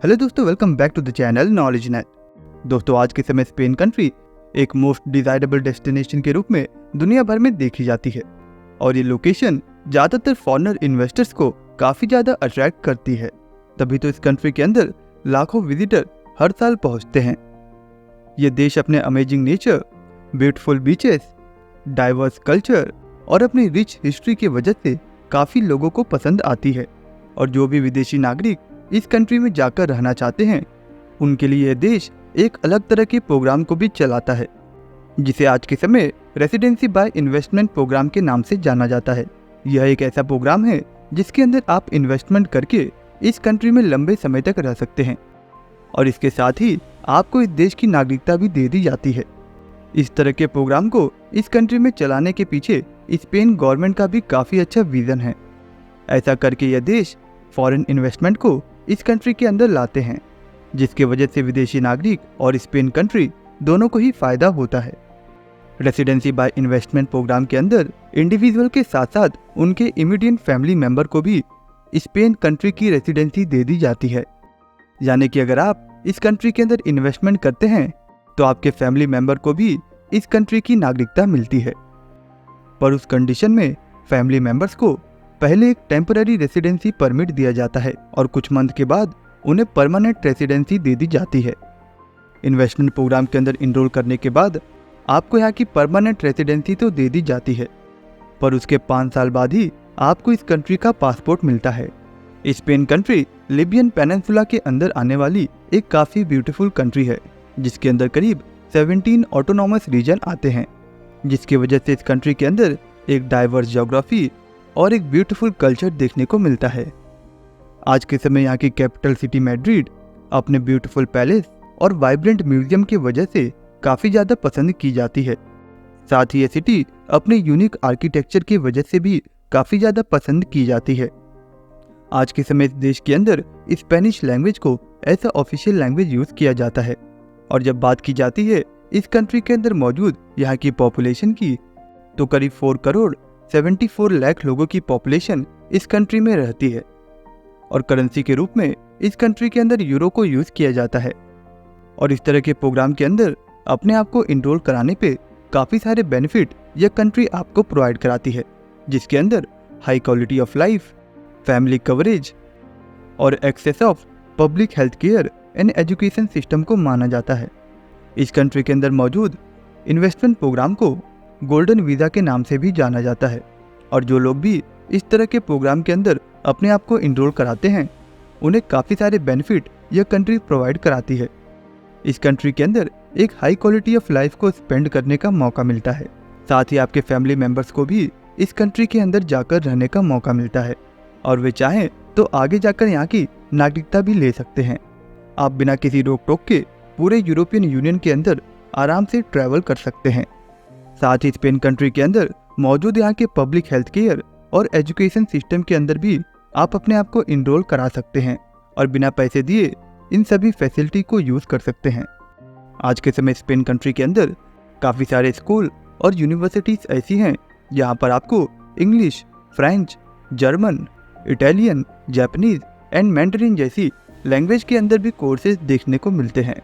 Hello दोस्तों, welcome back to the channel knowledge net. दोस्तों, आज के समय स्पेन कंट्री एक मोस्ट डिजायरेबल डेस्टिनेशन के रूप में दुनिया भर में देखी जाती है और ये लोकेशन ज़्यादातर फॉरेनर इन्वेस्टर्स को काफ़ी ज़्यादा अट्रैक्ट करती है। तभी तो इस कंट्री के अंदर लाखों विजिटर हर साल पहुंचते हैं। ये देश अपने amazing nature, beautiful beaches, diverse culture और अपनी रिच हिस्ट्री की वजह से काफ़ी लोगों को पसंद आती है और जो भी विदेशी नागरिक इस कंट्री में जाकर रहना चाहते हैं उनके लिए यह देश एक अलग तरह के प्रोग्राम को भी चलाता है, जिसे आज के समय रेसिडेंसी बाय इन्वेस्टमेंट प्रोग्राम के नाम से जाना जाता है। यह एक ऐसा प्रोग्राम है जिसके अंदर आप इन्वेस्टमेंट करके इस कंट्री में लंबे समय तक रह सकते हैं और इसके साथ ही आपको इस देश की नागरिकता भी दे दी जाती है। इस तरह के प्रोग्राम को इस कंट्री में चलाने के पीछे स्पेन गवर्नमेंट का भी काफ़ी अच्छा विजन है। ऐसा करके यह देश फॉरेन इन्वेस्टमेंट को इस कंट्री के अंदर लाते हैं, जिसके वजह से विदेशी नागरिक और स्पेन कंट्री दोनों को ही फायदा होता है। रेसिडेंसी बाय इन्वेस्टमेंट प्रोग्राम के अंदर इंडिविजुअल के साथ साथ उनके इमीडिएट फैमिली मेंबर को भी स्पेन कंट्री की रेसिडेंसी दे दी जाती है। यानी कि अगर आप इस कंट्री के अंदर इन्वेस्टमेंट करते हैं तो आपके फैमिली मेंबर को भी इस कंट्री की नागरिकता मिलती है, पर उस कंडीशन में फैमिली मेंबर्स को पहले एक टेम्पररी रेसिडेंसी परमिट दिया जाता है और कुछ मंथ के बाद उन्हें परमानेंट रेसिडेंसी दे दी जाती है। इन्वेस्टमेंट प्रोग्राम के अंदर इनरोल करने के बाद आपको यहाँ की परमानेंट रेसिडेंसी तो दे दी जाती है, पर उसके 5 साल बाद ही आपको इस कंट्री का पासपोर्ट मिलता है। स्पेन कंट्री लिबियन पेनिनसुला के अंदर आने वाली एक काफ़ी ब्यूटीफुल कंट्री है, जिसके अंदर करीब 17 ऑटोनॉमस रीजन आते हैं, जिसकी वजह से इस कंट्री के अंदर एक डाइवर्स ज्योग्राफी और एक ब्यूटीफुल कल्चर देखने को मिलता है। आज के समय यहाँ की कैपिटल सिटी मैड्रिड अपने ब्यूटीफुल पैलेस और वाइब्रेंट म्यूजियम की वजह से काफ़ी ज़्यादा पसंद की जाती है। साथ ही ये सिटी अपने यूनिक आर्किटेक्चर की वजह से भी काफ़ी ज़्यादा पसंद की जाती है। आज के समय इस देश के अंदर स्पेनिश लैंग्वेज को ऐसा ऑफिशियल लैंग्वेज यूज़ किया जाता है और जब बात की जाती है इस कंट्री के अंदर मौजूद यहाँ की पॉपुलेशन की, तो करीब 4 करोड़ 74 लाख लोगों की पॉपुलेशन इस कंट्री में रहती है और करेंसी के रूप में इस कंट्री के अंदर यूरो को यूज़ किया जाता है। और इस तरह के प्रोग्राम के अंदर अपने आप को इनरोल कराने पे काफ़ी सारे बेनिफिट यह कंट्री आपको प्रोवाइड कराती है, जिसके अंदर high quality of life, family coverage और access of public health care and education system को माना जाता है। इस कंट्री के अंदर मौजूद इन्वेस्टमेंट प्रोग्राम को गोल्डन वीज़ा के नाम से भी जाना जाता है और जो लोग भी इस तरह के प्रोग्राम के अंदर अपने आप को इनरोल कराते हैं उन्हें काफ़ी सारे बेनिफिट यह कंट्री प्रोवाइड कराती है। इस कंट्री के अंदर एक हाई क्वालिटी ऑफ लाइफ को स्पेंड करने का मौका मिलता है। साथ ही आपके फैमिली मेम्बर्स को भी इस कंट्री के अंदर जाकर रहने का मौका मिलता है और वे चाहें तो आगे जाकर यहाँ की नागरिकता भी ले सकते हैं। आप बिना किसी रोक टोक के पूरे यूरोपियन यूनियन के अंदर आराम से ट्रैवल कर सकते हैं। साथ ही स्पेन कंट्री के अंदर मौजूद यहाँ के पब्लिक हेल्थ केयर और एजुकेशन सिस्टम के अंदर भी आप अपने आप को इनरोल करा सकते हैं और बिना पैसे दिए इन सभी फैसिलिटी को यूज़ कर सकते हैं। आज के समय स्पेन कंट्री के अंदर काफ़ी सारे स्कूल और यूनिवर्सिटीज़ ऐसी हैं जहाँ पर आपको English, French, German, Italian, Japanese and Mandarin जैसी लैंग्वेज के अंदर भी कोर्सेज देखने को मिलते हैं।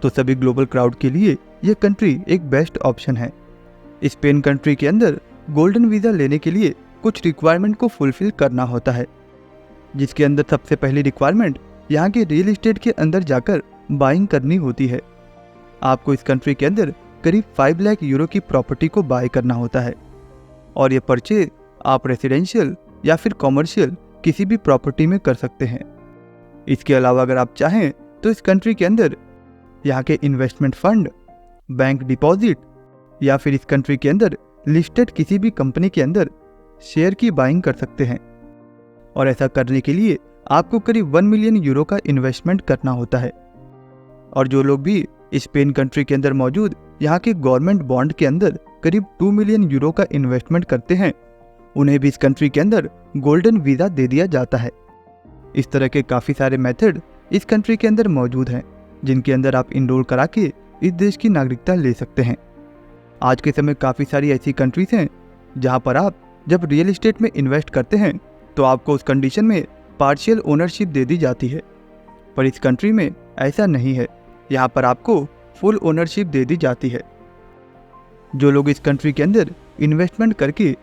तो सभी ग्लोबल क्राउड के लिए यह कंट्री एक बेस्ट ऑप्शन है। स्पेन कंट्री के अंदर गोल्डन वीज़ा लेने के लिए कुछ रिक्वायरमेंट को फुलफिल करना होता है, जिसके अंदर सबसे पहली रिक्वायरमेंट यहाँ के रियल एस्टेट के अंदर जाकर बाइंग करनी होती है। आपको इस कंट्री के अंदर करीब 5 लाख यूरो की प्रॉपर्टी को बाय करना होता है और ये परचेज आप रेसिडेंशियल या फिर कॉमर्शियल किसी भी प्रॉपर्टी में कर सकते हैं। इसके अलावा अगर आप चाहें तो इस कंट्री के अंदर यहाँ के इन्वेस्टमेंट फंड, बैंक डिपॉजिट या फिर इस कंट्री के अंदर लिस्टेड किसी भी कंपनी के अंदर शेयर की बाइंग कर सकते हैं और ऐसा करने के लिए आपको करीब 1 मिलियन यूरो का इन्वेस्टमेंट करना होता है। और जो लोग भी स्पेन कंट्री के अंदर मौजूद यहाँ के गवर्नमेंट बॉन्ड के अंदर करीब 2 मिलियन यूरो का इन्वेस्टमेंट करते हैं उन्हें भी इस कंट्री के अंदर गोल्डन वीज़ा दे दिया जाता है। इस तरह के काफ़ी सारे मेथड इस कंट्री के अंदर मौजूद हैं जिनके अंदर आप इनरोल करा के इस देश की नागरिकता ले सकते हैं। आज के समय काफ़ी सारी ऐसी कंट्रीज हैं जहां पर आप जब रियल एस्टेट में इन्वेस्ट करते हैं तो आपको उस कंडीशन में पार्शियल ओनरशिप दे दी जाती है। पर इस कंट्री में ऐसा नहीं है। यहाँ पर आपको फुल ओनरशिप दे दी जाती है। जो लोग इस कंट्री के अंदर इन्वेस्टमेंट करके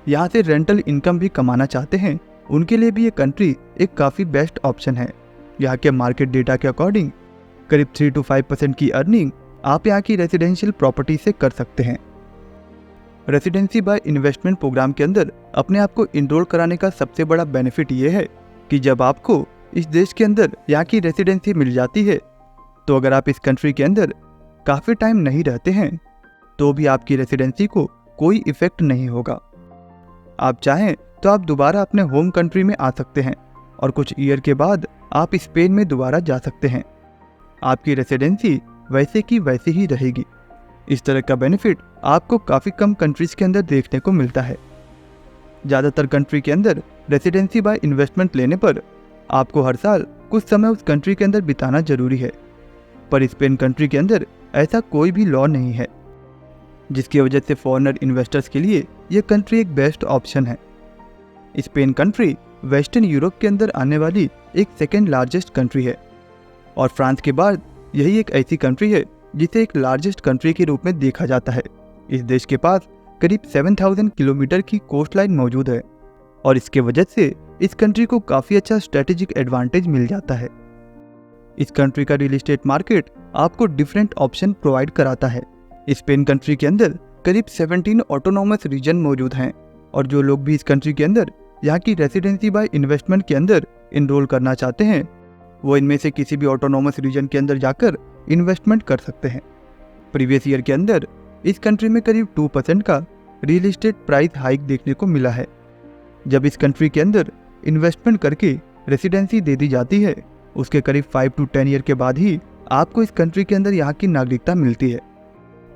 यहाँ से रेंटल इनकम भी कमाना चाहते हैं, उनके लिए भी ये कंट्री एक काफ़ी बेस्ट ऑप्शन है। यहाँ के मार्केट डेटा के अकॉर्डिंग करीब 3 to 5% की अर्निंग आप यहाँ की रेजिडेंशियल प्रॉपर्टी से कर सकते हैं। रेसिडेंसी बाय इन्वेस्टमेंट प्रोग्राम के अंदर अपने आप को इनरोल कराने का सबसे बड़ा बेनिफिट ये है कि जब आपको इस देश के अंदर यहाँ की रेसिडेंसी मिल जाती है, तो अगर आप इस कंट्री के अंदर काफ़ी टाइम नहीं रहते हैं तो भी आपकी रेसिडेंसी को कोई इफेक्ट नहीं होगा। आप चाहें तो आप दोबारा अपने होम कंट्री में आ सकते हैं और कुछ ईयर के बाद आप स्पेन में दोबारा जा सकते हैं। आपकी रेसिडेंसी वैसे की वैसे ही रहेगी। इस तरह का बेनिफिट आपको काफ़ी कम कंट्रीज के अंदर देखने को मिलता है। ज़्यादातर कंट्री के अंदर रेसिडेंसी बाय इन्वेस्टमेंट लेने पर आपको हर साल कुछ समय उस कंट्री के अंदर बिताना जरूरी है, पर स्पेन कंट्री के अंदर ऐसा कोई भी लॉ नहीं है, जिसकी वजह से फॉरेनर इन्वेस्टर्स के लिए ये कंट्री एक बेस्ट ऑप्शन है। स्पेन कंट्री वेस्टर्न यूरोप के अंदर आने वाली एक सेकेंड लार्जेस्ट कंट्री है और फ्रांस के बाद यही एक ऐसी कंट्री है जिसे एक लार्जेस्ट कंट्री के रूप में देखा जाता है। इस देश के पास करीब 7000 किलोमीटर की कोस्ट लाइन मौजूद है और इसके वजह से इस कंट्री को काफ़ी अच्छा स्ट्रेटेजिक एडवांटेज मिल जाता है। इस कंट्री का रियल एस्टेट मार्केट आपको डिफरेंट ऑप्शन प्रोवाइड कराता है। स्पेन कंट्री के अंदर करीब 17 ऑटोनॉमस रीजन मौजूद हैं और जो लोग भी इस कंट्री के अंदर यहाँ की रेसिडेंसी बाय इन्वेस्टमेंट के अंदर इनरोल करना चाहते हैं, वो इनमें से किसी भी ऑटोनॉमस रीजन के अंदर जाकर इन्वेस्टमेंट कर सकते हैं। प्रीवियस ईयर के अंदर इस कंट्री में करीब 2% का रियल एस्टेट प्राइस हाइक देखने को मिला है। जब इस कंट्री के अंदर इन्वेस्टमेंट करके रेसिडेंसी दे दी जाती है, उसके करीब 5 to 10 ईयर के बाद ही आपको इस कंट्री के अंदर यहाँ की नागरिकता मिलती है।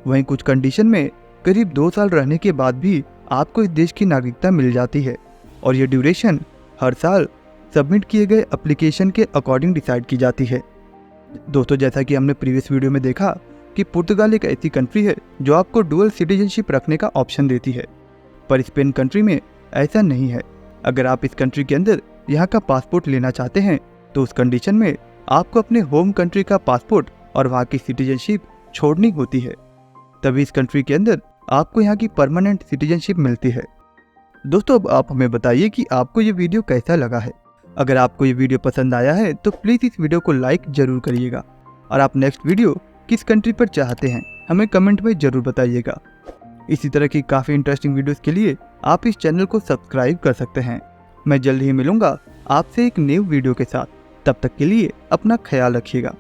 वहीं कुछ कंडीशन में करीब 2 साल रहने के बाद भी आपको इस देश की नागरिकता मिल जाती है और ये ड्यूरेशन हर साल सबमिट किए गए एप्लीकेशन के अकॉर्डिंग डिसाइड की जाती है। दोस्तों, जैसा कि हमने प्रीवियस वीडियो में देखा कि पुर्तगाल एक ऐसी कंट्री है जो आपको डुअल सिटीजनशिप रखने का ऑप्शन देती है, पर स्पेन कंट्री में ऐसा नहीं है। अगर आप इस कंट्री के अंदर यहाँ का पासपोर्ट लेना चाहते हैं तो उस कंडीशन में आपको अपने होम कंट्री का पासपोर्ट और वहाँ की सिटीजनशिप छोड़नी होती है, तभी इस कंट्री के अंदर आपको यहाँ की परमानेंट सिटीजनशिप मिलती है। दोस्तों, अब आप हमें बताइए कि आपको ये वीडियो कैसा लगा है। अगर आपको ये वीडियो पसंद आया है तो प्लीज़ इस वीडियो को लाइक जरूर करिएगा और आप नेक्स्ट वीडियो किस कंट्री पर चाहते हैं हमें कमेंट में ज़रूर बताइएगा। इसी तरह की काफ़ी इंटरेस्टिंग वीडियोस के लिए आप इस चैनल को सब्सक्राइब कर सकते हैं। मैं जल्द ही मिलूंगा आपसे एक न्यू वीडियो के साथ। तब तक के लिए अपना ख्याल रखिएगा।